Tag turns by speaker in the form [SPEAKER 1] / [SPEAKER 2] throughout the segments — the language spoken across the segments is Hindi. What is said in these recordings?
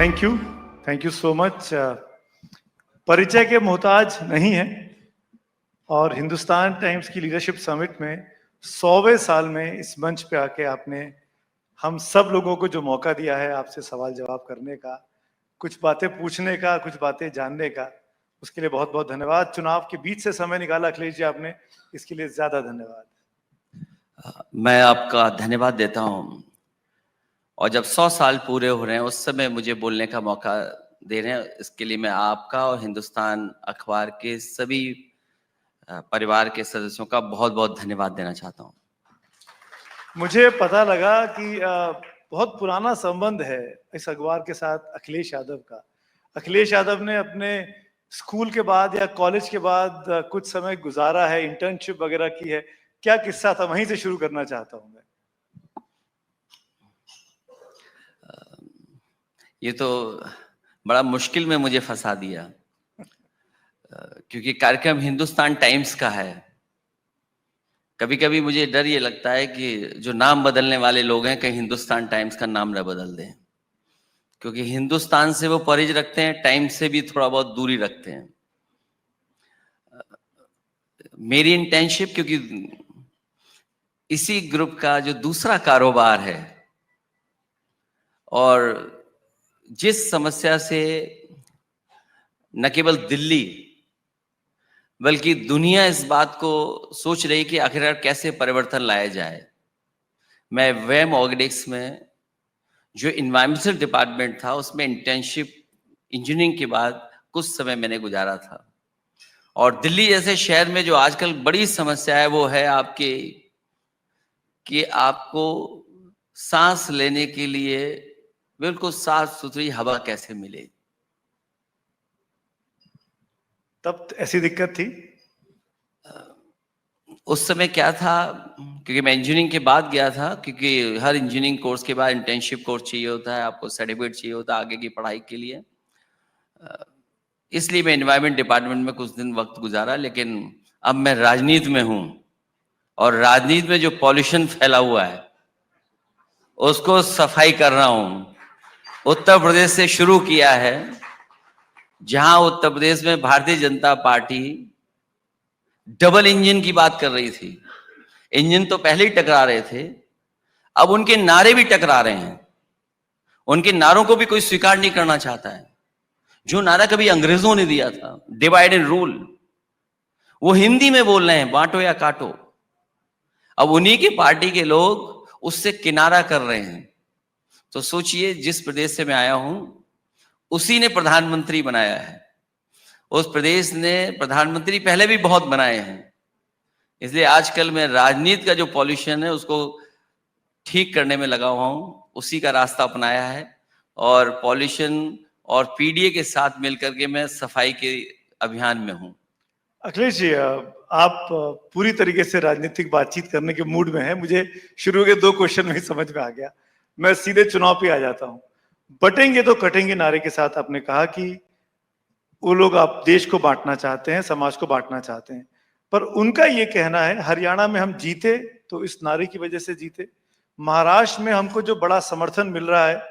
[SPEAKER 1] Thank you so much. परिचय के मोहताज नहीं है और हिंदुस्तान टाइम्स की लीडरशिप समिट में 100वें साल में इस मंच पे आके आपने हम सब लोगों को जो मौका दिया है आपसे सवाल जवाब करने का, कुछ बातें पूछने का, कुछ बातें जानने का, उसके लिए बहुत बहुत धन्यवाद। चुनाव के बीच से समय निकाला अखिलेश जी आपने, इसके लिए ज्यादा धन्यवाद।
[SPEAKER 2] मैं आपका धन्यवाद देता हूं और जब 100 साल पूरे हो रहे हैं उस समय मुझे बोलने का मौका दे रहे हैं, इसके लिए मैं आपका और हिंदुस्तान अखबार के सभी परिवार के सदस्यों का बहुत बहुत धन्यवाद देना चाहता हूं।
[SPEAKER 1] मुझे पता लगा कि बहुत पुराना संबंध है इस अखबार के साथ अखिलेश यादव का। अखिलेश यादव ने अपने स्कूल के बाद या कॉलेज के बाद कुछ समय गुजारा है, इंटर्नशिप वगैरह की है। क्या किस्सा था, वहीं से शुरू करना चाहता हूं मैं।
[SPEAKER 2] ये तो बड़ा मुश्किल में मुझे फंसा दिया, क्योंकि कार्यक्रम हिंदुस्तान टाइम्स का है। कभी कभी मुझे डर ये लगता है कि जो नाम बदलने वाले लोग हैं कहीं हिंदुस्तान टाइम्स का नाम न बदल दें, क्योंकि हिंदुस्तान से वो परहेज रखते हैं, टाइम्स से भी थोड़ा बहुत दूरी रखते हैं। मेरी इंटर्नशिप, क्योंकि इसी ग्रुप का जो दूसरा कारोबार है और जिस समस्या से न केवल दिल्ली बल्कि दुनिया इस बात को सोच रही कि आखिरकार कैसे परिवर्तन लाया जाए, मैं वेम ऑर्गेनिक्स में जो इन्वायरमेंटल डिपार्टमेंट था उसमें इंटर्नशिप इंजीनियरिंग के बाद कुछ समय मैंने गुजारा था। और दिल्ली जैसे शहर में जो आजकल बड़ी समस्या है वो है आपके कि आपको सांस लेने के लिए बिल्कुल साफ सुथरी हवा कैसे मिले।
[SPEAKER 1] तब ऐसी दिक्कत थी?
[SPEAKER 2] उस समय क्या था, क्योंकि मैं इंजीनियरिंग के बाद गया था, क्योंकि हर इंजीनियरिंग कोर्स के बाद इंटर्नशिप कोर्स चाहिए होता है, आपको सर्टिफिकेट चाहिए होता है आगे की पढ़ाई के लिए। इसलिए मैं एनवायरमेंट डिपार्टमेंट में कुछ दिन वक्त गुजारा। लेकिन अब मैं राजनीति में हूं और राजनीति में जो पॉल्यूशन फैला हुआ है उसको सफाई कर रहा हूं। उत्तर प्रदेश से शुरू किया है, जहां उत्तर प्रदेश में Bharatiya Janata party double engine की बात कर रही थी। इंजन तो पहले ही टकरा रहे थे, अब उनके नारे भी टकरा रहे हैं। उनके नारों को भी कोई स्वीकार नहीं करना चाहता है। जो नारा कभी अंग्रेजों ने दिया था, डिवाइड एंड रूल, वो हिंदी में बोल रहे हैं, बांटो या काटो। अब उन्हीं की पार्टी के लोग उससे किनारा कर रहे हैं। तो सोचिए, जिस प्रदेश से मैं आया हूं उसी ने प्रधानमंत्री बनाया है। उस प्रदेश ने प्रधानमंत्री पहले भी बहुत बनाए हैं। इसलिए आजकल मैं राजनीति का जो पॉल्यूशन है उसको ठीक करने में लगा हुआ हूं, उसी का रास्ता अपनाया है। और पॉल्यूशन और पीडीए के साथ मिलकर के मैं सफाई के अभियान में हूं।
[SPEAKER 1] अखिलेश जी, आप पूरी तरीके से राजनीतिक बातचीत करने के मूड में हैं। मुझे शुरू के 2 क्वेश्चन में ही समझ में आ गया। मैं सीधे चुनाव पे आ जाता हूं। बटेंगे तो कटेंगे नारे के साथ आपने कहा कि वो लोग आप देश को बांटना चाहते हैं, समाज को बांटना चाहते हैं, पर उनका ये कहना है हरियाणा में हम जीते तो इस नारे की वजह से जीते। महाराष्ट्र में हमको जो बड़ा समर्थन मिल रहा है,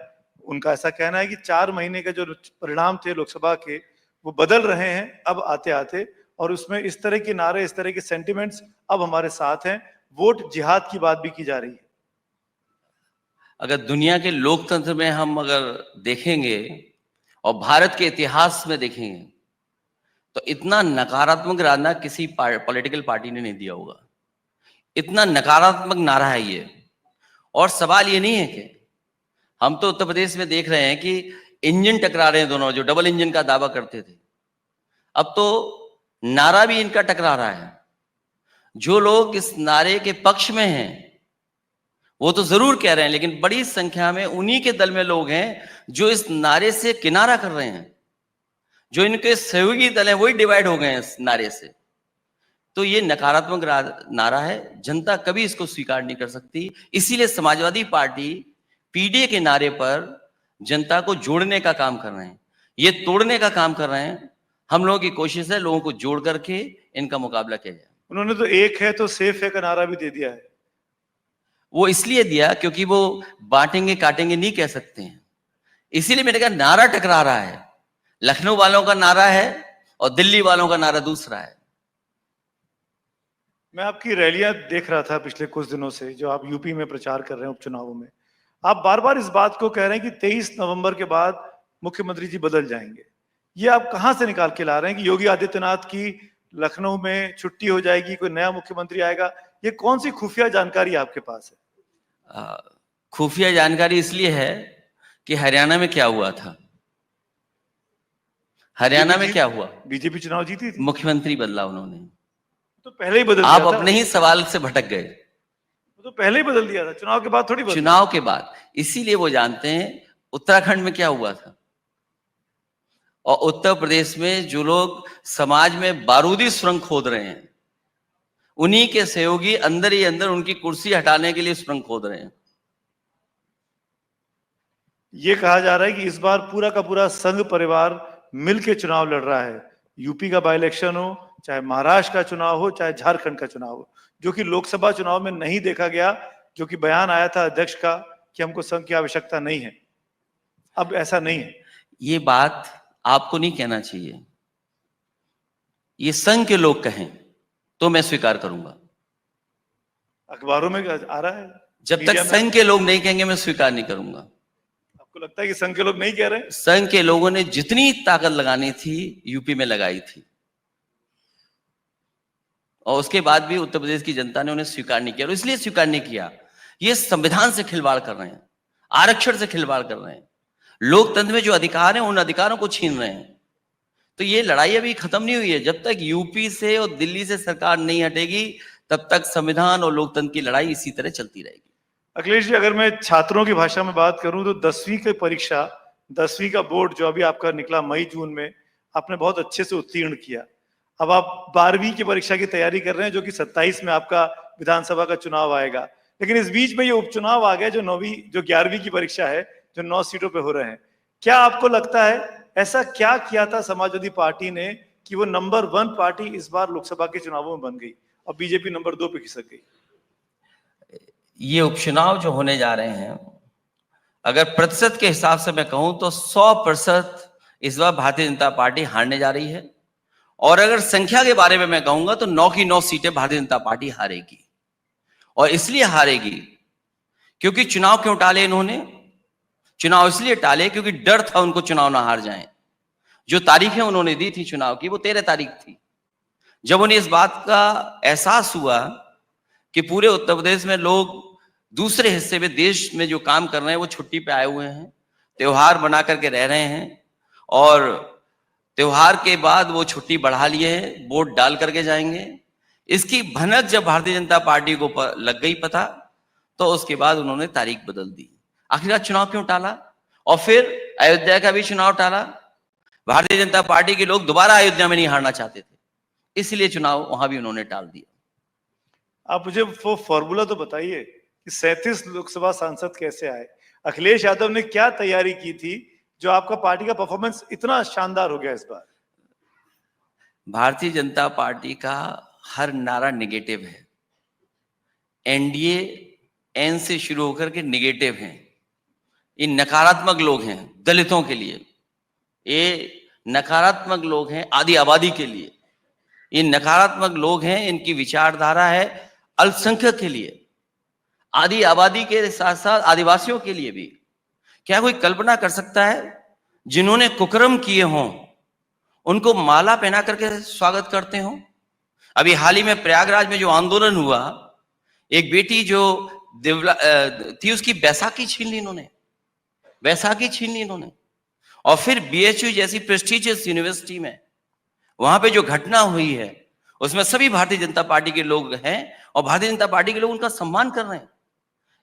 [SPEAKER 1] उनका ऐसा कहना है कि 4 महीने का जो परिणाम थे लोकसभा के वो बदल रहे हैं अब आते आते, और उसमें इस तरह के नारे, इस तरह के सेंटिमेंट्स अब हमारे साथ हैं। वोट जिहाद की बात भी की जा रही है।
[SPEAKER 2] अगर दुनिया के लोकतंत्र में हम अगर देखेंगे और भारत के इतिहास में देखेंगे तो इतना नकारात्मक नारा किसी पॉलिटिकल पार्टी ने नहीं दिया होगा। इतना नकारात्मक नारा है ये। और सवाल ये नहीं है कि हम तो उत्तर प्रदेश में देख रहे हैं कि इंजन टकरा रहे हैं दोनों, जो डबल इंजन का दावा करते थे, अब तो नारा भी इनका टकरा रहा है। जो लोग इस नारे के पक्ष में हैं वो तो जरूर कह रहे हैं, लेकिन बड़ी संख्या में उन्हीं के दल में लोग हैं जो इस नारे से किनारा कर रहे हैं। जो इनके सहयोगी दल हैं वही डिवाइड हो गए हैं इस नारे से। तो ये नकारात्मक नारा है, जनता कभी इसको स्वीकार नहीं कर सकती। इसीलिए समाजवादी पार्टी पीडीए के नारे पर जनता को जोड़ने का काम कर रहे हैं, ये तोड़ने का काम कर रहे हैं। हम लोगों की कोशिश है लोगों को जोड़ करके इनका मुकाबला किया जाए।
[SPEAKER 1] उन्होंने तो एक है तो सेफ है का नारा भी दे दिया है।
[SPEAKER 2] वो इसलिए दिया क्योंकि वो बांटेंगे काटेंगे नहीं कह सकते हैं, इसीलिए मैंने कहा नारा टकरा रहा है। लखनऊ वालों का नारा है और दिल्ली वालों का नारा दूसरा है।
[SPEAKER 1] मैं आपकी रैलियां देख रहा था पिछले कुछ दिनों से, जो आप यूपी में प्रचार कर रहे हैं उपचुनावों में। आप बार बार इस बात को कह रहे हैं कि 23 नवंबर के बाद मुख्यमंत्री जी बदल जाएंगे। ये आप कहां से निकाल के ला रहे हैं कि योगी आदित्यनाथ की लखनऊ में छुट्टी हो जाएगी, कोई नया मुख्यमंत्री आएगा? ये कौन सी खुफिया जानकारी आपके पास है?
[SPEAKER 2] खुफिया जानकारी इसलिए है कि हरियाणा में क्या हुआ था। हरियाणा में क्या हुआ?
[SPEAKER 1] बीजेपी चुनाव जीती थी,
[SPEAKER 2] मुख्यमंत्री बदला उन्होंने।
[SPEAKER 1] तो पहले ही बदल
[SPEAKER 2] आप
[SPEAKER 1] दिया था।
[SPEAKER 2] अपने ही सवाल से भटक गए।
[SPEAKER 1] तो पहले ही बदल दिया था, चुनाव के बाद थोड़ी बदला।
[SPEAKER 2] चुनाव के बाद, इसीलिए वो जानते हैं उत्तराखंड में क्या हुआ था। और उत्तर प्रदेश में जो लोग समाज में बारूदी सुरंग खोद रहे हैं, उन्हीं के सहयोगी अंदर ही अंदर उनकी कुर्सी हटाने के लिए सुरंग खोद रहे हैं।
[SPEAKER 1] ये कहा जा रहा है कि इस बार पूरा का पूरा संघ परिवार मिलकर चुनाव लड़ रहा है। यूपी का बाई इलेक्शन हो, चाहे महाराष्ट्र का चुनाव हो, चाहे झारखंड का चुनाव हो, जो कि लोकसभा चुनाव में नहीं देखा गया, जो कि बयान आया था अध्यक्ष का कि हमको संघ की आवश्यकता नहीं है। अब ऐसा नहीं है।
[SPEAKER 2] ये बात आपको नहीं कहना चाहिए, ये संघ के लोग कहें तो मैं स्वीकार करूंगा।
[SPEAKER 1] अखबारों में आ रहा है।
[SPEAKER 2] जब तक संघ के लोग नहीं कहेंगे मैं स्वीकार नहीं करूंगा।
[SPEAKER 1] आपको लगता है कि संघ के लोग नहीं कह रहे?
[SPEAKER 2] संघ के लोगों ने जितनी ताकत लगानी थी यूपी में लगाई थी, और उसके बाद भी उत्तर प्रदेश की जनता ने उन्हें स्वीकार नहीं किया। और इसलिए स्वीकार नहीं किया, ये संविधान से खिलवाड़ कर रहे हैं, आरक्षण से खिलवाड़ कर रहे हैं, लोकतंत्र में जो अधिकार है उन अधिकारों को छीन रहे हैं। तो ये लड़ाई अभी खत्म नहीं हुई है। जब तक यूपी से और दिल्ली से सरकार नहीं हटेगी तब तक संविधान और लोकतंत्र की लड़ाई इसी तरह चलती रहेगी।
[SPEAKER 1] अखिलेश जी, अगर मैं छात्रों की भाषा में बात करूं तो 10वीं की परीक्षा, 10वीं का बोर्ड जो अभी आपका निकला मई जून में, आपने बहुत अच्छे से उत्तीर्ण किया। अब आप 12वीं की परीक्षा की तैयारी कर रहे हैं, जो कि 27 में आपका विधानसभा का चुनाव आएगा। लेकिन इस बीच में ये उपचुनाव आ गया, जो 11वीं की परीक्षा है, जो 9 सीटों पे हो रहे हैं। क्या आपको लगता है ऐसा क्या किया था समाजवादी पार्टी ने कि वो नंबर 1 पार्टी इस बार लोकसभा के चुनावों में बन गई और बीजेपी नंबर 2 पे खिसक गई?
[SPEAKER 2] ये उपचुनाव जो होने जा रहे हैं, अगर प्रतिशत के हिसाब से मैं कहूं तो 100% इस बार भारतीय जनता पार्टी हारने जा रही है। और अगर संख्या के बारे में मैं कहूंगा तो 9 की 9 सीटें भारतीय जनता पार्टी हारेगी। और इसलिए हारेगी क्योंकि चुनाव क्यों टाले इन्होंने? चुनाव इसलिए टाले क्योंकि डर था उनको चुनाव ना हार जाएं। जो तारीखें उन्होंने दी थी चुनाव की, वो 13 तारीख थी। जब उन्हें इस बात का एहसास हुआ कि पूरे उत्तर प्रदेश में लोग दूसरे हिस्से में देश में जो काम कर रहे हैं वो छुट्टी पे आए हुए हैं, त्योहार बना करके रह रहे हैं, और त्योहार के बाद वो छुट्टी बढ़ा लिए हैं, वोट डाल करके जाएंगे, इसकी भनक जब भारतीय जनता पार्टी को लग गई पता, तो उसके बाद उन्होंने तारीख बदल दी। आखिरकार चुनाव क्यों टाला? और फिर अयोध्या का भी चुनाव टाला। भारतीय जनता पार्टी के लोग दोबारा अयोध्या में नहीं हारना चाहते थे, इसलिए चुनाव वहां भी उन्होंने टाल दिया।
[SPEAKER 1] आप मुझे वो फॉर्मूला तो बताइए कि 37 लोकसभा सांसद कैसे आए? अखिलेश यादव ने क्या तैयारी की थी जो आपका पार्टी का परफॉर्मेंस इतना शानदार हो गया इस बार?
[SPEAKER 2] भारतीय जनता पार्टी का हर नारा नेगेटिव है। एनडीए एन से शुरू होकर के नेगेटिव हैं। ये नकारात्मक लोग हैं दलितों के लिए, ये नकारात्मक लोग हैं आदि आबादी के लिए, ये नकारात्मक लोग हैं, इनकी विचारधारा है अल्पसंख्यक के लिए, आदि आबादी के साथ साथ आदिवासियों के लिए भी। क्या कोई कल्पना कर सकता है जिन्होंने कुकर्म किए हों उनको माला पहना करके स्वागत करते हों? अभी हाल ही में प्रयागराज में जो आंदोलन हुआ, एक बेटी जो थी उसकी बैसाखी छीन ली इन्होंने, बैसाखी छीन ली इन्होंने। और फिर बीएचयू जैसी प्रेस्टिजियस यूनिवर्सिटी में वहां पे जो घटना हुई है उसमें सभी भारतीय जनता पार्टी के लोग हैं और भारतीय जनता पार्टी के लोग उनका सम्मान कर रहे हैं।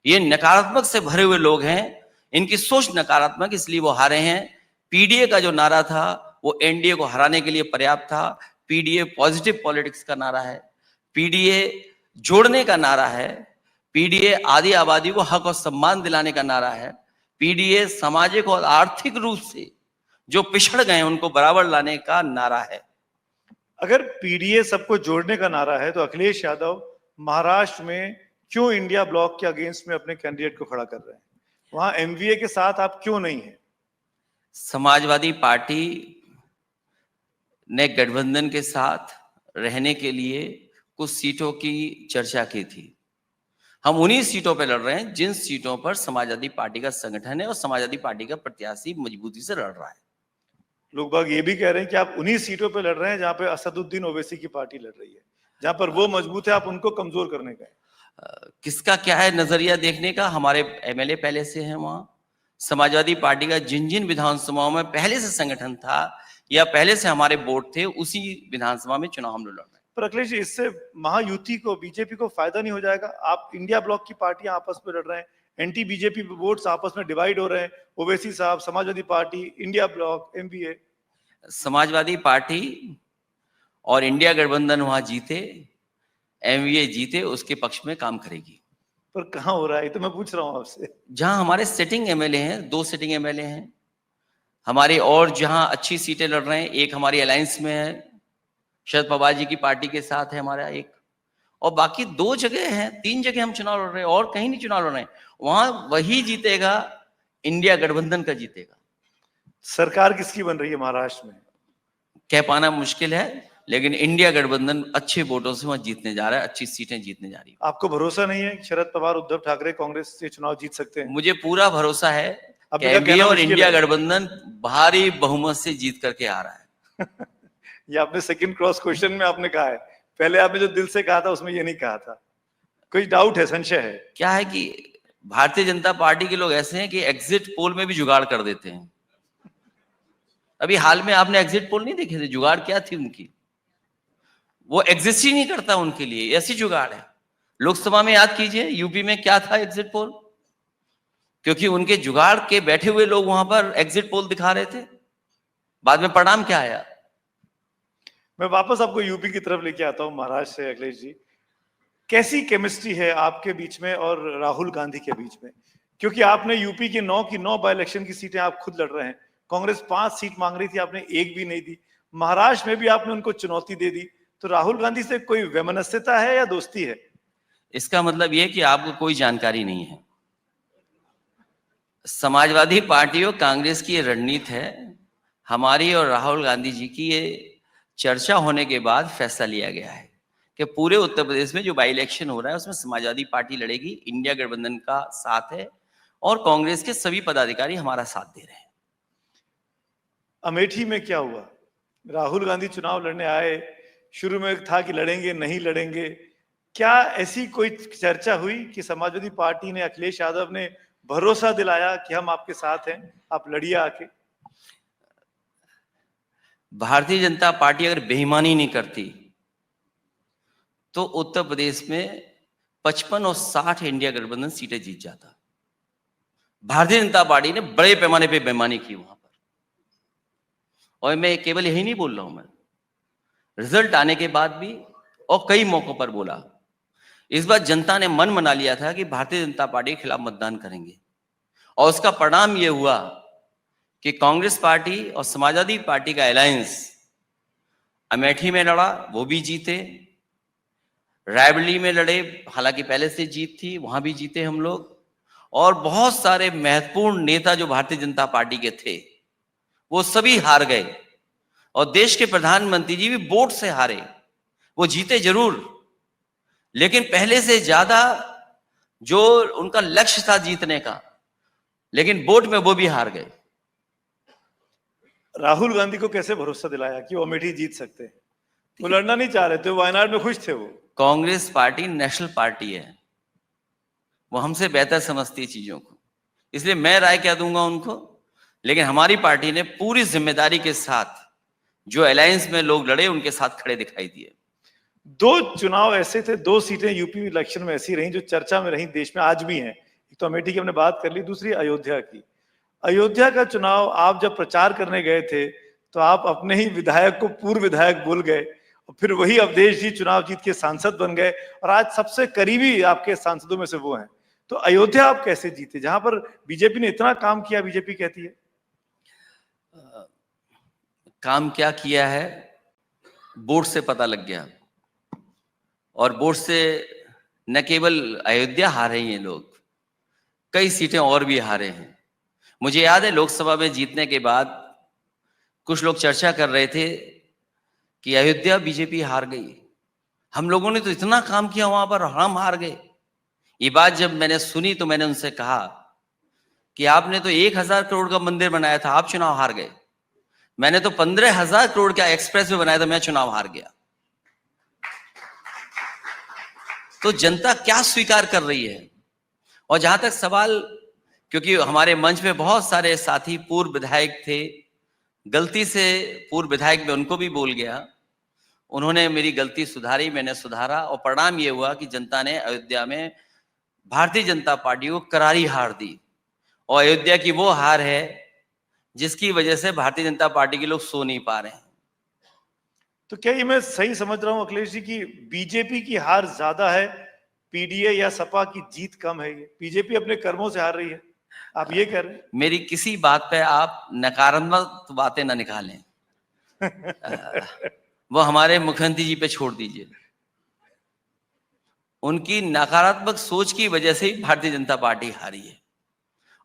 [SPEAKER 2] ये नकारात्मक से भरे हुए लोग हैं, इनकी सोच नकारात्मक, इसलिए वो हारे हैं। पीडीए का जो नारा था वो एनडीए को हराने के लिए पर्याप्त था। पीडीए पॉजिटिव पॉलिटिक्स का नारा है, पीडीए जोड़ने का नारा है, पीडीए आदि आबादी को हक और सम्मान दिलाने का नारा है, पीडीए सामाजिक और आर्थिक रूप से जो पिछड़ गए उनको बराबर लाने का नारा है।
[SPEAKER 1] अगर पीडीए सबको जोड़ने का नारा है तो अखिलेश यादव महाराष्ट्र में क्यों इंडिया ब्लॉक के अगेंस्ट में अपने कैंडिडेट को खड़ा कर रहे हैं? वहां एमवीए के साथ आप क्यों नहीं है?
[SPEAKER 2] समाजवादी पार्टी ने गठबंधन के साथ रहने के लिए कुछ सीटों की चर्चा की थी। हम उन्हीं सीटों पर लड़ रहे हैं जिन सीटों पर समाजवादी पार्टी का संगठन है और समाजवादी पार्टी का प्रत्याशी मजबूती से लड़ रहा है।
[SPEAKER 1] लोग बाग ये भी कह रहे हैं कि आप उन्हीं सीटों पे लड़ रहे हैं जहां पे असदुद्दीन ओवैसी की पार्टी लड़ रही है, जहां पर वो मजबूत है, आप उनको कमजोर करने का है।
[SPEAKER 2] किसका क्या है नजरिया देखने का? हमारे एमएलए पहले से हैं वहां। समाजवादी पार्टी का जिन जिन विधानसभाओं में पहले से संगठन था या पहले से हमारे वोट थे, उसी विधानसभा में चुनाव हम लोग लड़ रहे हैं।
[SPEAKER 1] पर अखिलेश जी, इससे महायुति को, बीजेपी को फायदा नहीं हो जाएगा? आप इंडिया ब्लॉक की पार्टियां आपस में लड़ रहे हैं, एंटी बीजेपी वोट्स आपस में डिवाइड हो रहे हैं, ओवैसी साहब, Samajwadi party, India block, MBA.
[SPEAKER 2] Samajwadi party और इंडिया गठबंधन वहां जीते, एमवीए जीते, उसके पक्ष में काम करेगी।
[SPEAKER 1] पर कहां हो रहा है, ये तो मैं पूछ रहा हूं आपसे।
[SPEAKER 2] जहां हमारे सिटिंग एमएलए हैं, 2 सिटिंग एमएलए हैं हमारे, और जहां अच्छी सीटें लड़ रहे हैं, एक हमारी अलायंस में है, शरद पवार जी की पार्टी के साथ है हमारा एक, और बाकी 2 जगह हैं, 3 जगह हम चुनाव लड़ रहे हैं और कहीं नहीं चुनाव लड़ रहे हैं। वहां वही जीतेगा, इंडिया गठबंधन का जीतेगा।
[SPEAKER 1] सरकार किसकी बन रही है महाराष्ट्र में?
[SPEAKER 2] कह पाना मुश्किल है, लेकिन इंडिया गठबंधन अच्छे वोटों से वहां जीतने जा रहा है, अच्छी सीटें जीतने जा रही है।
[SPEAKER 1] आपको भरोसा नहीं है कि शरद पवार, उद्धव ठाकरे कांग्रेस से चुनाव जीत सकते हैं?
[SPEAKER 2] मुझे पूरा भरोसा है
[SPEAKER 1] अब
[SPEAKER 2] कि
[SPEAKER 1] इनका
[SPEAKER 2] एनडीए
[SPEAKER 1] कहना
[SPEAKER 2] और
[SPEAKER 1] मुश्किल
[SPEAKER 2] इंडिया
[SPEAKER 1] है।
[SPEAKER 2] गठबंधन भारी बहुमत से जीत करके आ रहा है।
[SPEAKER 1] ये आपने सेकंड क्रॉस क्वेश्चन में आपने कहा है, पहले आपने जो दिल से कहा था उसमें ये नहीं कहा था। कोई डाउट है, संशय है?
[SPEAKER 2] क्या है कि भारतीय जनता पार्टी के लोग ऐसे हैं कि एग्जिट पोल में भी जुगाड़ कर देते हैं। अभी हाल में आपने एग्जिट पोल नहीं देखे थे? जुगाड़ क्या थी उनकी? वो एग्जिस्ट ही नहीं करता उनके लिए, ऐसी जुगाड़ है। लोकसभा में याद कीजिए, यूपी में क्या था एग्जिट पोल, क्योंकि उनके जुगाड़ के बैठे हुए लोग वहां पर एग्जिट पोल दिखा रहे थे। बाद में परिणाम क्या आया?
[SPEAKER 1] मैं वापस आपको यूपी की तरफ लेके आता हूं, महाराष्ट्र से। अखिलेश जी, कैसी केमिस्ट्री है आपके बीच में और राहुल गांधी के बीच में? क्योंकि आपने यूपी की 9 की 9 बाई इलेक्शन की सीटें आप खुद लड़ रहे हैं। कांग्रेस 5 सीट मांग रही थी, आपने एक भी नहीं दी। महाराष्ट्र में भी आपने उनको चुनौती दे दी। तो राहुल गांधी से कोई वैमनस्यता है या दोस्ती है?
[SPEAKER 2] इसका मतलब यह कि आपको कोई जानकारी नहीं है। समाजवादी पार्टी और कांग्रेस की ये रणनीति है। हमारी और राहुल गांधी जी की ये चर्चा होने के बाद फैसला लिया गया है कि पूरे उत्तर प्रदेश में जो बाई इलेक्शन हो रहा है उसमें समाजवादी पार्टी लड़ेगी, इंडिया गठबंधन का साथ है और कांग्रेस के सभी पदाधिकारी हमारा साथ दे रहे हैं।
[SPEAKER 1] अमेठी में क्या हुआ? राहुल गांधी चुनाव लड़ने आए, शुरू में था कि लड़ेंगे नहीं लड़ेंगे, क्या ऐसी कोई चर्चा हुई कि समाजवादी पार्टी ने, अखिलेश यादव ने भरोसा दिलाया कि हम आपके साथ हैं, आप लड़िए आके?
[SPEAKER 2] भारतीय जनता पार्टी अगर बेईमानी नहीं करती तो उत्तर प्रदेश में 55 और 60 इंडिया गठबंधन सीटें जीत जाता। भारतीय जनता पार्टी ने बड़े पैमाने पे बेईमानी की वहां पर, और मैं केवल यही नहीं बोल रहा हूं, मैं रिजल्ट आने के बाद भी और कई मौकों पर बोला। इस बार जनता ने मन बना लिया था कि भारतीय जनता पार्टी के खिलाफ मतदान करेंगे, और उसका परिणाम यह हुआ कि कांग्रेस पार्टी और समाजवादी पार्टी का अलायंस अमेठी में लड़ा, वो भी जीते। रायबरेली में लड़े, हालांकि पहले से जीत थी, वहां भी जीते हम लोग। और बहुत सारे महत्वपूर्ण नेता जो भारतीय जनता पार्टी के थे वो सभी हार गए, और देश के प्रधानमंत्री जी भी वोट से हारे। वो जीते जरूर, लेकिन पहले से ज्यादा जो उनका लक्ष्य था जीतने का, लेकिन वोट में वो भी हार गए।
[SPEAKER 1] राहुल गांधी को कैसे भरोसा दिलाया कि वो अमेठी जीत सकते हैं? वो लड़ना नहीं चाह रहे थे, वायनाड में खुश थे वो।
[SPEAKER 2] कांग्रेस पार्टी नेशनल पार्टी है, वो हमसे बेहतर समझती है चीजों को, इसलिए मैं राय क्या दूंगा उनको। लेकिन हमारी पार्टी ने पूरी जिम्मेदारी के साथ जो अलायंस में लोग लड़े उनके साथ खड़े दिखाई दिए।
[SPEAKER 1] 2 चुनाव ऐसे थे, 2 सीटें यूपी इलेक्शन में ऐसी रही जो चर्चा में रही, देश में आज भी हैं। एक तो अमेठी की हमने बात कर ली, दूसरी अयोध्या की। अयोध्या का चुनाव आप जब प्रचार करने गए थे तो आप अपने ही विधायक को पूर्व विधायक बोल गए, और फिर वही अवधेश जी चुनाव जीत के सांसद बन गए, और आज सबसे करीबी आपके सांसदों में से वो हैं। तो अयोध्या आप कैसे जीते, जहां पर बीजेपी ने इतना काम किया, बीजेपी कहती है?
[SPEAKER 2] काम क्या किया है वोट से पता लग गया, और वोट से न केवल अयोध्या हारे हैं लोग, कई सीटें और भी हारे हैं। मुझे याद है लोकसभा में जीतने के बाद कुछ लोग चर्चा कर रहे थे कि अयोध्या बीजेपी हार गई, हम लोगों ने तो इतना काम किया वहां पर, हम हार गए। ये बात जब मैंने सुनी तो मैंने उनसे कहा कि आपने तो 1000 करोड़ का मंदिर बनाया था, आप चुनाव हार गए। मैंने तो 15,000 करोड़ का एक्सप्रेस वे बनाया था, मैं चुनाव हार गया। तो जनता क्या स्वीकार कर रही है? और जहां तक सवाल, क्योंकि हमारे मंच में बहुत सारे साथी पूर्व विधायक थे, गलती से पूर्व विधायक में उनको भी बोल गया, उन्होंने मेरी गलती सुधारी, मैंने सुधारा, और परिणाम ये हुआ कि जनता ने अयोध्या में भारतीय जनता पार्टी को करारी हार दी। और अयोध्या की वो हार है जिसकी वजह से भारतीय जनता पार्टी के लोग सो नहीं पा रहे हैं।
[SPEAKER 1] तो क्या ये मैं सही समझ रहा हूं अखिलेश जी कि बीजेपी की हार ज्यादा है, पीडीए या सपा की जीत कम है? ये बीजेपी अपने कर्मों से हार रही है, आप ये कह रहे हैं?
[SPEAKER 2] मेरी किसी बात पे आप नकारात्मक बातें ना निकालें। वो हमारे मुख्यमंत्री जी पे छोड़ दीजिए। उनकी नकारात्मक सोच की वजह से ही भारतीय जनता पार्टी हारी है,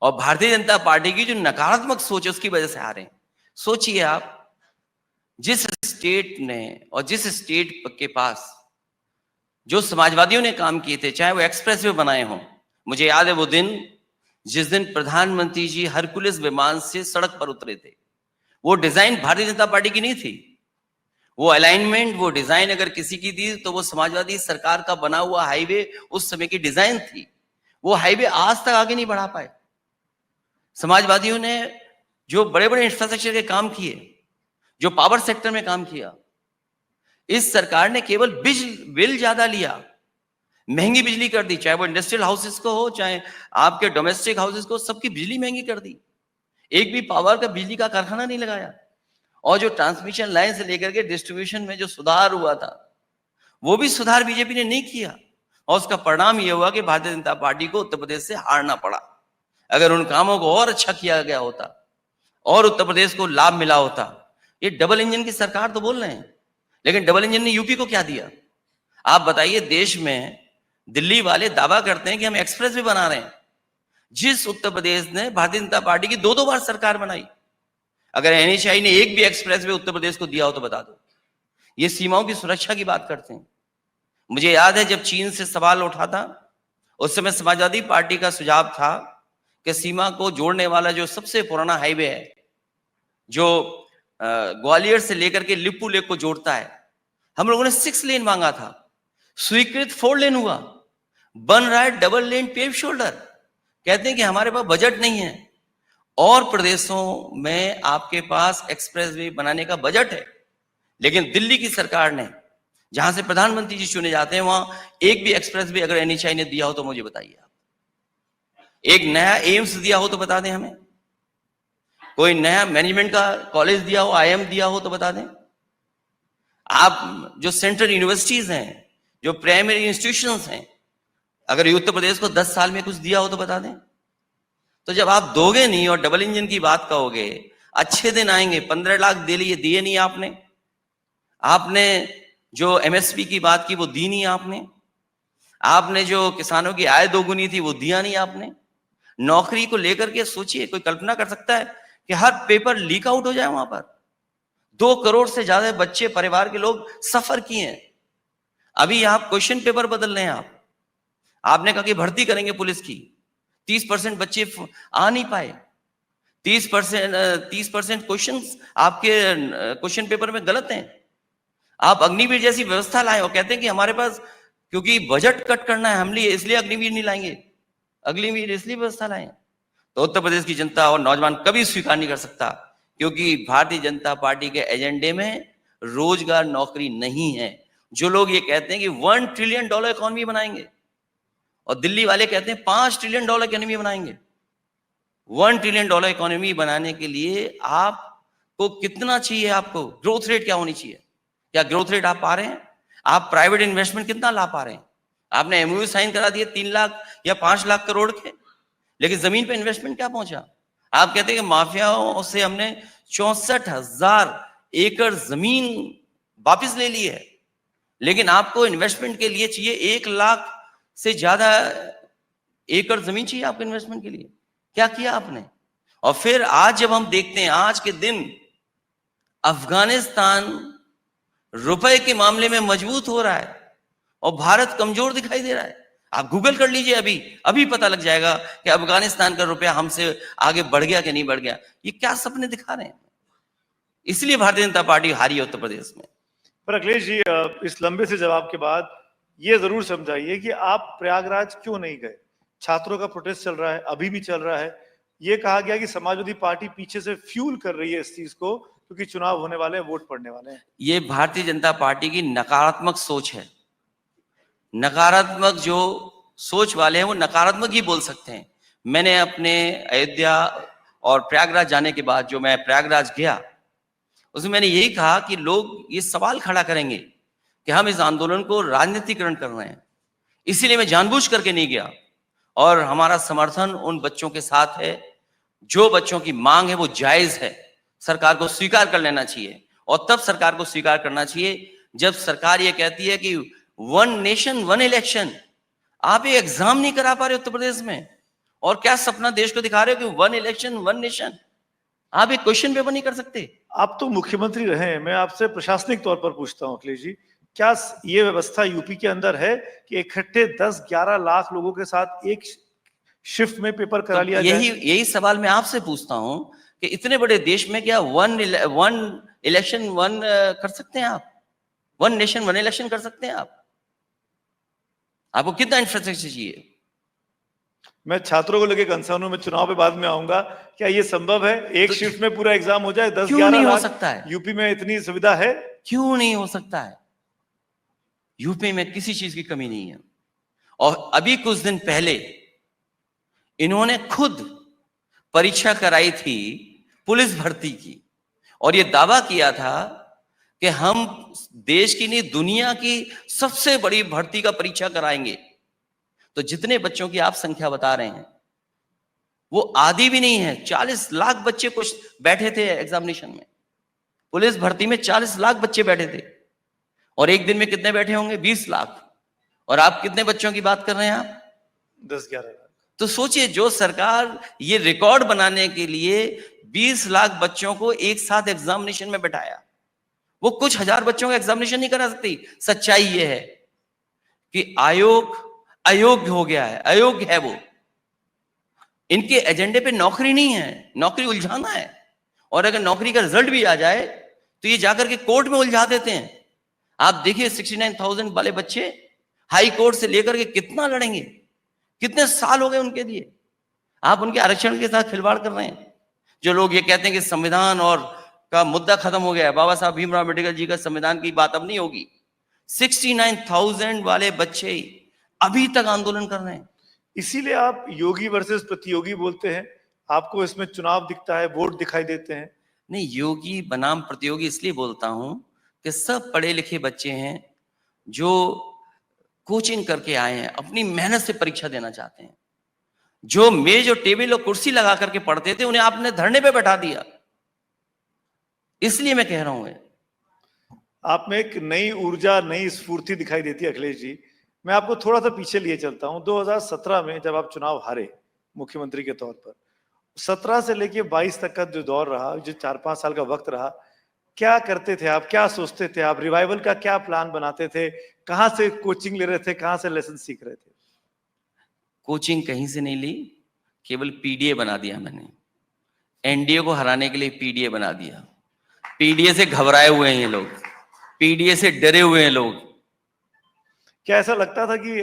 [SPEAKER 2] और भारतीय जनता पार्टी की जो नकारात्मक सोच है उसकी वजह से हारे। सोचिए आप, जिस स्टेट ने और जिस स्टेट के पास जो समाजवादियों ने काम किए थे, चाहे वो एक्सप्रेसवे बनाए हों, मुझे याद है वो दिन जिस दिन प्रधानमंत्री जी हरकुलिस विमान से सड़क पर उतरे थे, वो डिजाइन भारतीय जनता पार्टी की नहीं थी। वो अलाइनमेंट, वो डिजाइन अगर किसी की थी तो वो समाजवादी सरकार का बना हुआ हाईवे उस समय की डिजाइन थी। वो हाईवे आज तक आगे नहीं बढ़ा पाए। समाजवादियों ने जो बड़े बड़े इंफ्रास्ट्रक्चर के काम किए, जो पावर सेक्टर में काम किया, इस सरकार ने केवल बिल ज्यादा लिया, महंगी बिजली कर दी, चाहे वो इंडस्ट्रियल हाउसेस को हो, चाहे आपके डोमेस्टिक हाउसेस को, सबकी बिजली महंगी कर दी। एक भी पावर का बिजली का कारखाना नहीं लगाया। और जो ट्रांसमिशन लाइन से लेकर के डिस्ट्रीब्यूशन में जो सुधार हुआ था, वो भी सुधार बीजेपी ने नहीं किया। और उसका परिणाम यह हुआ कि भारतीय जनता पार्टी को उत्तर प्रदेश से हारना पड़ा। अगर उन कामों को और अच्छा किया गया होता और उत्तर प्रदेश को लाभ मिला होता। ये डबल इंजन की सरकार तो बोल रहे हैं, लेकिन डबल इंजन ने यूपी को क्या दिया? आप बताइए। देश में दिल्ली वाले दावा करते हैं कि हम एक्सप्रेस भी बना रहे हैं, जिस उत्तर प्रदेश ने भारतीय जनता पार्टी की 2-2 बार सरकार बनाई। अगर एनएचआई ने एक भी एक्सप्रेस वे उत्तर प्रदेश को दिया हो तो बता दो। ये सीमाओं की सुरक्षा की बात करते हैं। मुझे याद है जब चीन से सवाल उठा था, उस समय समाजवादी पार्टी का सुझाव था कि सीमा को जोड़ने वाला जो सबसे पुराना हाईवे है, जो ग्वालियर से लेकर के लिपू लेक को जोड़ता है, हम लोगों ने 6 लेन मांगा था, स्वीकृत 4 लेन हुआ, बन रहा है डबल लेन पेव शोल्डर। कहते हैं कि हमारे पास बजट नहीं है। और प्रदेशों में आपके पास एक्सप्रेसवे बनाने का बजट है, लेकिन दिल्ली की सरकार ने, जहां से प्रधानमंत्री जी चुने जाते हैं, वहां एक भी एक्सप्रेसवे अगर एनएचआई ने दिया हो तो मुझे बताइए आप। एक नया एम्स दिया हो तो बता दें हमें। कोई नया मैनेजमेंट का कॉलेज दिया हो, आईएम दिया हो तो बता दें। आप जो सेंट्रल यूनिवर्सिटीज हैं, जो प्राइमरी इंस्टीट्यूशंस हैं, अगर उत्तर प्रदेश को 10 साल में कुछ दिया हो तो बता दें। तो जब आप दोगे नहीं और डबल इंजन की बात कहोगे, अच्छे दिन आएंगे। 15 लाख दे लिए, दिए नहीं आपने। आपने जो एमएसपी की बात की वो दी नहीं आपने। आपने जो किसानों की आय दोगुनी थी वो दिया नहीं आपने। नौकरी को लेकर के सोचिए, कोई कल्पना कर सकता है कि हर पेपर लीक आउट हो जाए वहां पर? 2 करोड़ से ज्यादा बच्चे, परिवार के लोग सफर किए हैं। अभी आप क्वेश्चन पेपर बदल रहे हैं। आपने कहा कि भर्ती करेंगे पुलिस की, 30% बच्चे आ नहीं पाए। 30% क्वेश्चन आपके क्वेश्चन पेपर में गलत हैं। आप अग्निवीर जैसी व्यवस्था लाए और कहते हैं कि हमारे पास क्योंकि बजट कट करना है, हम लिए इसलिए अग्निवीर नहीं लाएंगे, अग्निवीर इसलिए व्यवस्था लाए। तो उत्तर प्रदेश की जनता और नौजवान कभी स्वीकार नहीं कर सकता, क्योंकि भारतीय जनता पार्टी के एजेंडे में रोजगार, नौकरी नहीं है। जो लोग ये कहते हैं कि $1 ट्रिलियन इकोनॉमी बनाएंगे, और दिल्ली वाले कहते हैं $5 ट्रिलियन इकोनॉमी बनाएंगे। $1 ट्रिलियन इकोनॉमी बनाने के लिए आपको कितना चाहिए? आपको ग्रोथ रेट क्या होनी चाहिए? क्या ग्रोथ रेट आप पा रहे हैं? आप प्राइवेट इन्वेस्टमेंट कितना ला पा रहे हैं? आपने एमओयू साइन करा दिए 3 लाख या 5 लाख करोड़ के, लेकिन जमीन पे इन्वेस्टमेंट क्या पहुंचा? आप कहते हैं कि माफियाओं से हमने 64,000 एकड़ जमीन वापिस ले ली है, लेकिन आपको इन्वेस्टमेंट के लिए चाहिए 1 लाख से ज्यादा एकड़ जमीन चाहिए आपको इन्वेस्टमेंट के लिए। क्या किया आपने? और फिर आज जब हम देखते हैं, आज के दिन अफगानिस्तान रुपए के मामले में मजबूत हो रहा है और भारत कमजोर दिखाई दे रहा है। आप गूगल कर लीजिए, अभी अभी पता लग जाएगा कि अफगानिस्तान का रुपया हमसे आगे बढ़ गया कि नहीं बढ़ गया। ये क्या सपने दिखा रहे हैं? इसलिए भारतीय जनता पार्टी हारी है उत्तर प्रदेश में।
[SPEAKER 1] पर अखिलेश जी, इस लंबे से जवाब के बाद ये जरूर समझाइए कि आप प्रयागराज क्यों नहीं गए? छात्रों का प्रोटेस्ट चल रहा है, अभी भी चल रहा है। ये कहा गया कि समाजवादी पार्टी पीछे से फ्यूल कर रही है इस चीज को, क्योंकि चुनाव होने वाले हैं, वोट पड़ने वाले हैं।
[SPEAKER 2] ये भारतीय जनता पार्टी की नकारात्मक सोच है। नकारात्मक जो सोच वाले हैं वो नकारात्मक ही बोल सकते हैं। मैंने अपने अयोध्या और प्रयागराज जाने के बाद, जो मैं प्रयागराज गया, उसमें मैंने यही कहा कि लोग ये सवाल खड़ा करेंगे कि हम इस आंदोलन को राजनीतिकरण कर रहे हैं, इसीलिए मैं जानबूझ करके नहीं गया। और हमारा समर्थन उन बच्चों के साथ है, जो बच्चों की मांग है वो जायज है, सरकार को स्वीकार कर लेना चाहिए। और तब सरकार को स्वीकार करना चाहिए जब सरकार ये कहती है कि 1 नेशन 1 इलेक्शन। आप ये एग्जाम नहीं करा पा रहे उत्तर प्रदेश में, और क्या सपना देश को दिखा रहे हो कि 1 इलेक्शन 1 नेशन? आप एक क्वेश्चन पेपर नहीं कर सकते।
[SPEAKER 1] आप तो मुख्यमंत्री रहे हैं, मैं आपसे प्रशासनिक तौर पर पूछता हूं अखिलेश जी, क्या ये व्यवस्था यूपी के अंदर है कि इकट्ठे 10-11 लाख लोगों के साथ एक शिफ्ट में पेपर करा लिया जाए?
[SPEAKER 2] यही सवाल मैं आपसे पूछता हूं कि इतने बड़े देश में क्या 1 इलेक्शन 1 कर सकते हैं आप? 1 नेशन 1 इलेक्शन कर सकते हैं आप? आपको कितना इंफ्रास्ट्रक्चर चाहिए?
[SPEAKER 1] मैं छात्रों को लेकर कंसर्न हूं, मैं चुनाव पे बाद में आऊंगा। क्या ये संभव है एक
[SPEAKER 2] तो
[SPEAKER 1] शिफ्ट में पूरा एग्जाम हो जाए? 10-11
[SPEAKER 2] क्यों नहीं हो
[SPEAKER 1] लाख
[SPEAKER 2] सकता है?
[SPEAKER 1] यूपी में इतनी सुविधा है?
[SPEAKER 2] क्यों नहीं हो सकता है? यूपी में किसी चीज की कमी नहीं है। और अभी कुछ दिन पहले इन्होंने खुद परीक्षा कराई थी पुलिस भर्ती की, और ये दावा किया था कि हम देश की नहीं दुनिया की सबसे बड़ी भर्ती का परीक्षा कराएंगे। तो जितने बच्चों की आप संख्या बता रहे हैं वो आधी भी नहीं है। 40 लाख बच्चे कुछ बैठे थे एग्जामिनेशन में, पुलिस भर्ती में 40 लाख बच्चे बैठे थे। और एक दिन में कितने बैठे होंगे? 20 लाख। और आप कितने बच्चों की बात कर रहे हैं आप?
[SPEAKER 1] 10-11 लाख।
[SPEAKER 2] तो सोचिए, जो सरकार ये रिकॉर्ड बनाने के लिए 20 लाख बच्चों को एक साथ एग्जामिनेशन में बैठाया, वो कुछ हजार बच्चों का एग्जामिनेशन नहीं करा सकती। सच्चाई ये है कि आयोग अयोग्य हो गया है, अयोग्य है वो। इनके एजेंडे पे नौकरी नहीं है, नौकरी उलझाना है। और अगर नौकरी का रिजल्ट भी आ जाए तो ये जाकर के कोर्ट में उलझा देते हैं। आप देखिए 69,000 वाले बच्चे हाई कोर्ट से लेकर के कितना लड़ेंगे, कितने साल हो गए उनके लिए। आप उनके आरक्षण के साथ खिलवाड़ कर रहे हैं। जो लोग ये कहते हैं कि संविधान और का मुद्दा खत्म हो गया है, बाबा साहब भीमराव अम्बेडकर जी का संविधान की बात अब नहीं होगी। 69,000 वाले बच्चे अभी तक आंदोलन कर रहे हैं।
[SPEAKER 1] इसीलिए आप योगी वर्सेस प्रतियोगी बोलते हैं? आपको इसमें चुनाव दिखता है, वोट दिखाई देते हैं?
[SPEAKER 2] नहीं, योगी बनाम प्रतियोगी इसलिए बोलता हूं कि सब पढ़े लिखे बच्चे हैं जो कोचिंग करके आए हैं, अपनी मेहनत से परीक्षा देना चाहते हैं। जो मेज और टेबल और कुर्सी लगा करके पढ़ते थे उन्हें आपने धरने पे बैठा दिया। इसलिए मैं कह रहा हूं,
[SPEAKER 1] आप में एक नई ऊर्जा, नई स्फूर्ति दिखाई देती है अखिलेश जी। मैं आपको थोड़ा सा पीछे लिए चलता हूं। 2017 में जब आप चुनाव हारे मुख्यमंत्री के तौर पर, 17 से लेके 22 तक का जो दौर रहा, जो 4-5 साल का वक्त रहा, क्या करते थे आप? क्या सोचते थे आप? रिवाइवल का क्या प्लान बनाते थे? कहां से कोचिंग ले रहे थे? कहां से लेसन सीख रहे थे?
[SPEAKER 2] कोचिंग कहीं से नहीं ली, केवल पीडीए बना दिया मैंने। एनडीए को हराने के लिए पीडीए बना दिया। पीडीए से घबराए हुए हैं ये लोग, पीडीए से डरे हुए हैं लोग।
[SPEAKER 1] क्या ऐसा लगता था कि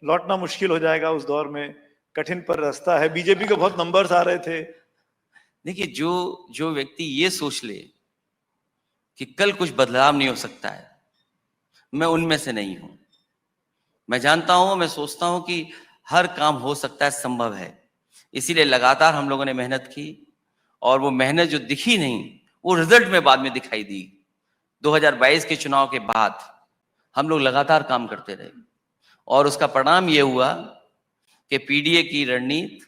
[SPEAKER 1] लौटना मुश्किल हो जाएगा उस दौर में? कठिन पर रास्ता है, बीजेपी के बहुत नंबर्स आ रहे थे।
[SPEAKER 2] देखिए, जो व्यक्ति ये सोच ले कि कल कुछ बदलाव नहीं हो सकता है, मैं उनमें से नहीं हूं। मैं जानता हूं, मैं सोचता हूं कि हर काम हो सकता है, संभव है। इसीलिए लगातार हम लोगों ने मेहनत की, और वो मेहनत जो दिखी नहीं वो रिजल्ट में बाद में दिखाई दी। 2022 के चुनाव के बाद हम लोग लगातार काम करते रहे, और उसका परिणाम ये हुआ कि पीडीए की रणनीति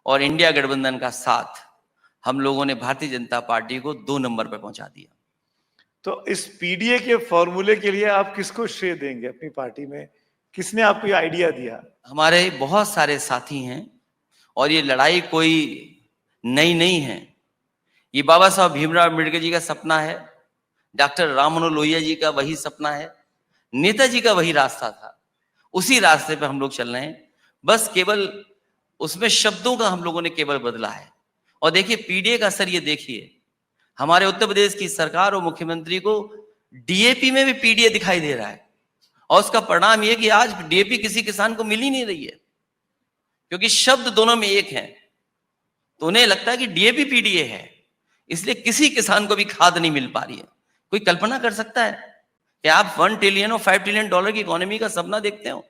[SPEAKER 2] और इंडिया गठबंधन का साथ हम लोगों ने भारतीय जनता पार्टी को 2 नंबर पर पहुंचा दिया।
[SPEAKER 1] तो इस पीडीए के फॉर्मूले के लिए आप किसको श्रेय देंगे अपनी पार्टी में? किसने आपको ये आइडिया दिया?
[SPEAKER 2] हमारे बहुत सारे साथी हैं, और ये लड़ाई कोई नई नहीं है। ये बाबा साहब भीमराव अम्बेडकर जी का सपना है, डॉक्टर राम मनोहर लोहिया जी का वही सपना है, नेताजी का वही रास्ता था, उसी रास्ते पे हम लोग चल रहे हैं। बस केवल उसमें शब्दों का हम लोगों ने केवल बदला है। और देखिए पीडीए का असर ये देखिए, हमारे उत्तर प्रदेश की सरकार और मुख्यमंत्री को डीएपी में भी पीडीए दिखाई दे रहा है, और उसका परिणाम यह कि आज डीएपी किसी किसान को मिल ही नहीं रही है, क्योंकि शब्द दोनों में एक है। तो उन्हें लगता है कि डीएपी पीडीए है, इसलिए किसी किसान को भी खाद नहीं मिल पा रही है। कोई कल्पना कर सकता है कि आप 1 ट्रिलियन और 5 ट्रिलियन डॉलर की इकोनॉमी का सपना देखते हो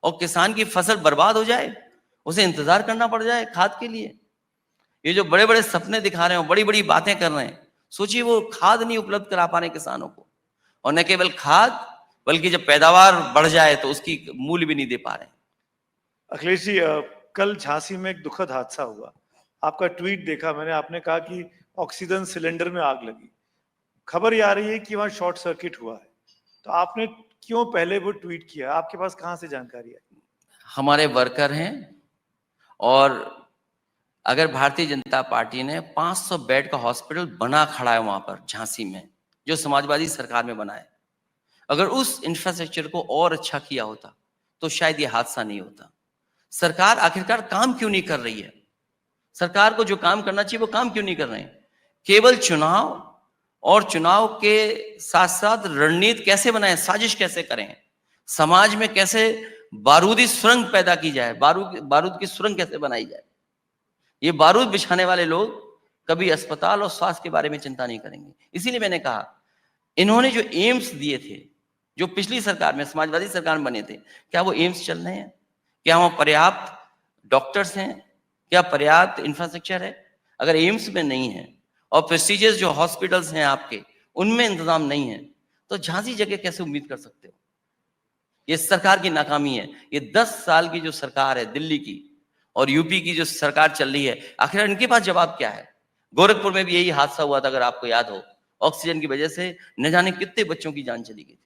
[SPEAKER 2] और किसान की फसल बर्बाद हो जाए, उसे इंतजार करना पड़ जाए खाद के लिए। ये जो बड़े बड़े सपने दिखा रहे हो, बड़ी बड़ी बातें कर रहे हैं, सोचिए वो खाद नहीं उपलब्ध करा पा रहे किसानों को, और न केवल खाद बल्कि जब पैदावार बढ़ जाए तो उसकी मूल्य भी नहीं दे पा रहे।
[SPEAKER 1] अखिलेश जी, कल झांसी में एक दुखद हादसा हुआ। आपका ट्वीट देखा मैंने, आपने कहा कि ऑक्सीजन सिलेंडर में आग लगी। खबर ये आ रही है कि वहां शॉर्ट सर्किट हुआ है, तो आपने क्यों पहले वो ट्वीट किया? आपके पास कहां से जानकारी आई?
[SPEAKER 2] हमारे वर्कर हैं, और अगर भारतीय जनता पार्टी ने 500 बेड का हॉस्पिटल बना खड़ा है वहां पर झांसी में, जो समाजवादी सरकार में बना है, अगर उस इंफ्रास्ट्रक्चर को और अच्छा किया होता तो शायद ये हादसा नहीं होता। सरकार आखिरकार काम क्यों नहीं कर रही है? सरकार को जो काम करना चाहिए वो काम क्यों नहीं कर रहे हैं? केवल चुनाव, और चुनाव के साथ साथ रणनीति कैसे बनाएं, साजिश कैसे करें, समाज में कैसे बारूदी सुरंग पैदा की जाए, बारूद की सुरंग कैसे बनाई जाए। ये बारूद बिछाने वाले लोग कभी अस्पताल और स्वास्थ्य के बारे में चिंता नहीं करेंगे। इसीलिए मैंने कहा, इन्होंने जो एम्स दिए थे, जो पिछली सरकार में समाजवादी सरकार में बने थे, क्या वो एम्स चल रहे हैं? क्या वहां पर्याप्त डॉक्टर्स हैं? क्या पर्याप्त इंफ्रास्ट्रक्चर है? अगर एम्स में नहीं है और प्रेस्टिजियस जो हॉस्पिटल्स हैं आपके, उनमें इंतजाम नहीं है, तो झांसी जगह कैसे उम्मीद कर सकते हो? ये सरकार की नाकामी है। ये 10 साल की जो सरकार है दिल्ली की और यूपी की जो सरकार चल रही है, आखिर इनके पास जवाब क्या है? गोरखपुर में भी यही हादसा हुआ था, अगर आपको याद हो, ऑक्सीजन की वजह से न जाने कितने बच्चों की जान चली गई थी,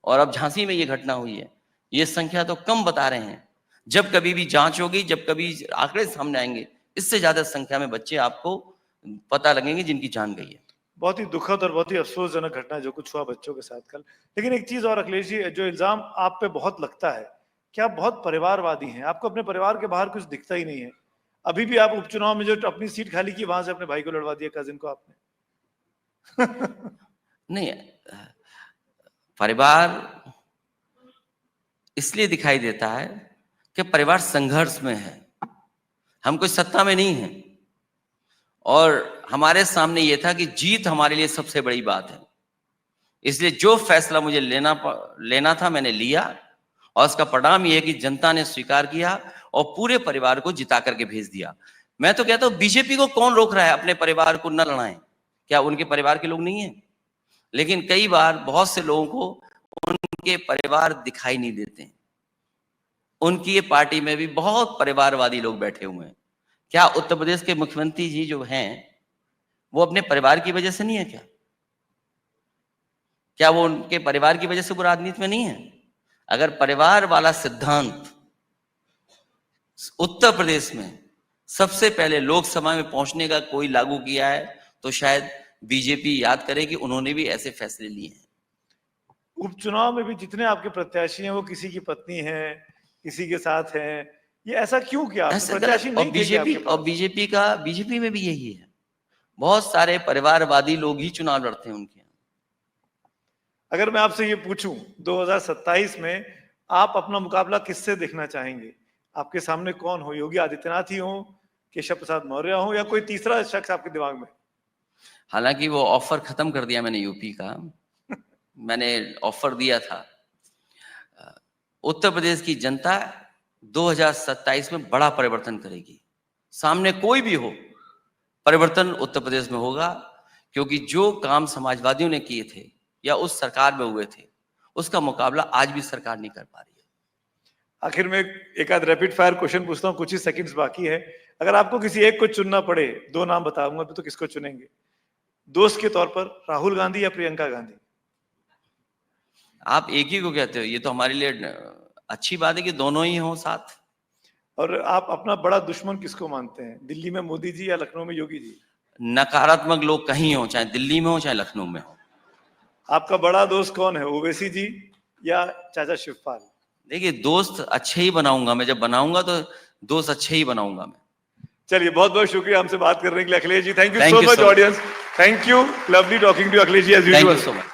[SPEAKER 2] और अब झांसी में ये घटना हुई है। ये संख्या तो कम बता रहे हैं, जब कभी भी जांच होगी, जब कभी आंकड़े सामने आएंगे, इससे ज्यादा संख्या में बच्चे आपको पता लगेंगे जिनकी जान गई है।
[SPEAKER 1] बहुत ही दुखद और बहुत ही अफसोसजनक घटना जो कुछ हुआ बच्चों के साथ कल। लेकिन एक चीज और अखिलेश जी, जो इल्जाम आप पे बहुत लगता है कि आप बहुत परिवारवादी हैं, आपको अपने परिवार के बाहर कुछ दिखता ही नहीं है। अभी भी आप उपचुनाव में जो अपनी सीट खाली की, वहां से अपने भाई को लड़वा दिया, कजिन को आपने।
[SPEAKER 2] नहीं, परिवार इसलिए दिखाई देता है कि परिवार संघर्ष में है, हम कोई सत्ता में नहीं है, और हमारे सामने ये था कि जीत हमारे लिए सबसे बड़ी बात है। इसलिए जो फैसला मुझे लेना था मैंने लिया, और उसका परिणाम ये है कि जनता ने स्वीकार किया और पूरे परिवार को जिता करके भेज दिया। मैं तो कहता हूं, बीजेपी को कौन रोक रहा है अपने परिवार को न लड़ाएं? क्या उनके परिवार के लोग नहीं है? लेकिन कई बार बहुत से लोगों को उनके परिवार दिखाई नहीं देते। उनकी ये पार्टी में भी बहुत परिवारवादी लोग बैठे हुए हैं। क्या उत्तर प्रदेश के मुख्यमंत्री जी जो हैं, वो अपने परिवार की वजह से नहीं है क्या? क्या वो उनके परिवार की वजह से वो राजनीति में नहीं है? अगर परिवार वाला सिद्धांत उत्तर प्रदेश में सबसे पहले लोकसभा में पहुंचने का कोई लागू किया है, तो शायद बीजेपी याद करे कि उन्होंने भी ऐसे फैसले लिए हैं।
[SPEAKER 1] उपचुनाव में भी जितने आपके प्रत्याशी हैं वो किसी की पत्नी है, किसी के साथ हैं, ये ऐसा क्यों किया? प्रत्याशी नहीं थे क्या आपके पास?
[SPEAKER 2] और बीजेपी में भी यही है, बहुत सारे परिवारवादी लोग ही चुनाव लड़ते हैं उनके।
[SPEAKER 1] अगर मैं आपसे ये पूछूं 2027 में आप अपना मुकाबला किससे देखना चाहेंगे? आपके सामने कौन हो? योगी आदित्यनाथ ही हो, केशव प्रसाद मौर्य हो, या कोई तीसरा शख्स आपके दिमाग में?
[SPEAKER 2] हालांकि वो ऑफर खत्म कर दिया मैंने यूपी का। मैंने ऑफर दिया था, उत्तर प्रदेश की जनता 2027 में बड़ा परिवर्तन करेगी। सामने कोई भी हो, परिवर्तन उत्तर प्रदेश में होगा, क्योंकि जो काम समाजवादियों ने किए थे या उस सरकार में हुए थे, उसका मुकाबला आज भी सरकार नहीं कर पा रही है।
[SPEAKER 1] आखिर में एक आध रैपिड फायर क्वेश्चन पूछता हूँ, कुछ ही सेकंड्स बाकी है। अगर आपको किसी एक को चुनना पड़े, 2 नाम बताऊंगा, तो किसको चुनेंगे दोस्त के तौर पर, राहुल गांधी या प्रियंका गांधी?
[SPEAKER 2] आप एक ही को कहते हो, ये तो हमारे लिए अच्छी बात है कि दोनों ही हों साथ।
[SPEAKER 1] और आप अपना बड़ा दुश्मन किसको मानते हैं, दिल्ली में मोदी जी या लखनऊ में योगी जी?
[SPEAKER 2] नकारात्मक लोग कहीं हो, चाहे दिल्ली में हो चाहे लखनऊ में हो।
[SPEAKER 1] आपका बड़ा दोस्त कौन है, ओवैसी जी या चाचा शिवपाल?
[SPEAKER 2] देखिए, दोस्त अच्छे ही बनाऊंगा मैं, जब बनाऊंगा तो दोस्त अच्छे ही बनाऊंगा मैं।
[SPEAKER 1] चलिए, बहुत बहुत शुक्रिया हमसे बात करने के लिए Akhilesh ji. Thank you
[SPEAKER 2] Thank
[SPEAKER 1] so
[SPEAKER 2] you
[SPEAKER 1] much
[SPEAKER 2] so much.
[SPEAKER 1] Audience. Thank you, lovely talking to Akhilesh ji as
[SPEAKER 2] thank you
[SPEAKER 1] usual.
[SPEAKER 2] So much.